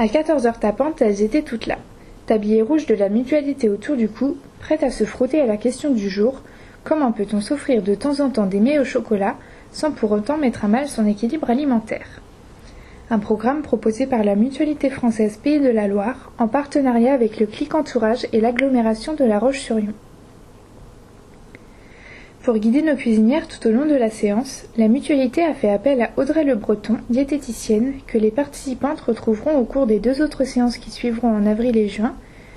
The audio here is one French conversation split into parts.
À 14h tapantes, elles étaient toutes là, tablier rouge de la mutualité autour du cou, prêtes à se frotter à la question du jour: comment peut-on s'offrir de temps en temps des mets au chocolat sans pour autant mettre à mal son équilibre alimentaire? Un programme proposé par la Mutualité française Pays de la Loire en partenariat avec le Clic Entourage et l'agglomération de La Roche-sur-Yon. Pour guider nos cuisinières tout au long de la séance, la Mutualité a fait appel à Audrey Le Breton, diététicienne, que les participantes retrouveront au cours des 2 autres séances qui suivront en avril et juin,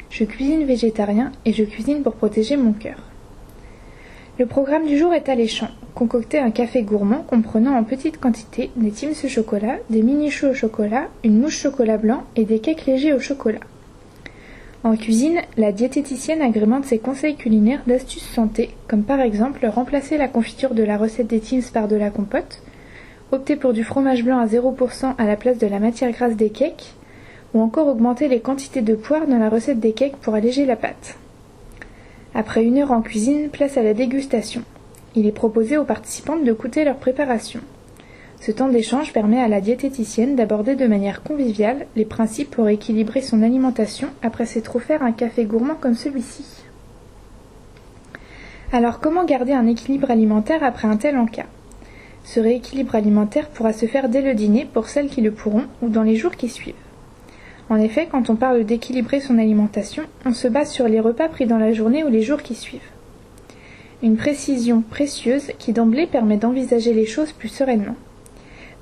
Je cuisine végétarien et Je cuisine pour protéger mon cœur. Le programme du jour est alléchant. Concocter un café gourmand comprenant en petite quantité des Tims chocolat, des mini-choux au chocolat, une mousse chocolat blanc et des cakes légers au chocolat. En cuisine, la diététicienne agrémente ses conseils culinaires d'astuces santé, comme par exemple remplacer la confiture de la recette des Tims par de la compote, opter pour du fromage blanc à 0% à la place de la matière grasse des cakes, ou encore augmenter les quantités de poire dans la recette des cakes pour alléger la pâte. Après 1 heure en cuisine, place à la dégustation. Il est proposé aux participantes de goûter leur préparation. Ce temps d'échange permet à la diététicienne d'aborder de manière conviviale les principes pour équilibrer son alimentation après s'être offert un café gourmand comme celui-ci. Alors comment garder un équilibre alimentaire après un tel encas? Ce rééquilibre alimentaire pourra se faire dès le dîner pour celles qui le pourront ou dans les jours qui suivent. En effet, quand on parle d'équilibrer son alimentation, on se base sur les repas pris dans la journée ou les jours qui suivent. Une précision précieuse qui d'emblée permet d'envisager les choses plus sereinement.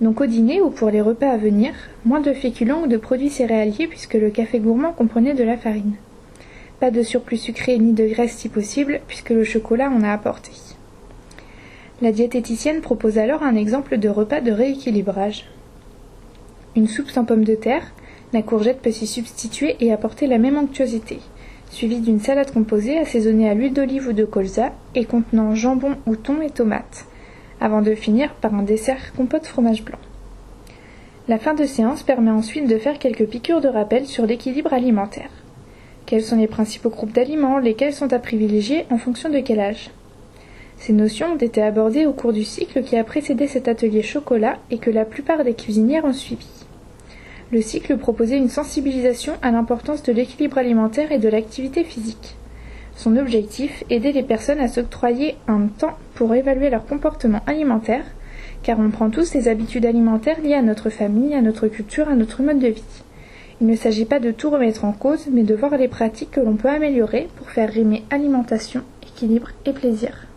Donc au dîner ou pour les repas à venir, moins de féculents ou de produits céréaliers puisque le café gourmand comprenait de la farine. Pas de surplus sucré ni de graisse si possible puisque le chocolat en a apporté. La diététicienne propose alors un exemple de repas de rééquilibrage. Une soupe sans pommes de terre, la courgette peut s'y substituer et apporter la même onctuosité, suivie d'une salade composée assaisonnée à l'huile d'olive ou de colza et contenant jambon ou thon et tomates, avant de finir par un dessert compote fromage blanc. La fin de séance permet ensuite de faire quelques piqûres de rappel sur l'équilibre alimentaire. Quels sont les principaux groupes d'aliments, lesquels sont à privilégier en fonction de quel âge? Ces notions ont été abordées au cours du cycle qui a précédé cet atelier chocolat et que la plupart des cuisinières ont suivi. Le cycle proposait une sensibilisation à l'importance de l'équilibre alimentaire et de l'activité physique. Son objectif, aider les personnes à s'octroyer un temps pour évaluer leur comportement alimentaire, car on prend tous des habitudes alimentaires liées à notre famille, à notre culture, à notre mode de vie. Il ne s'agit pas de tout remettre en cause, mais de voir les pratiques que l'on peut améliorer pour faire rimer alimentation, équilibre et plaisir.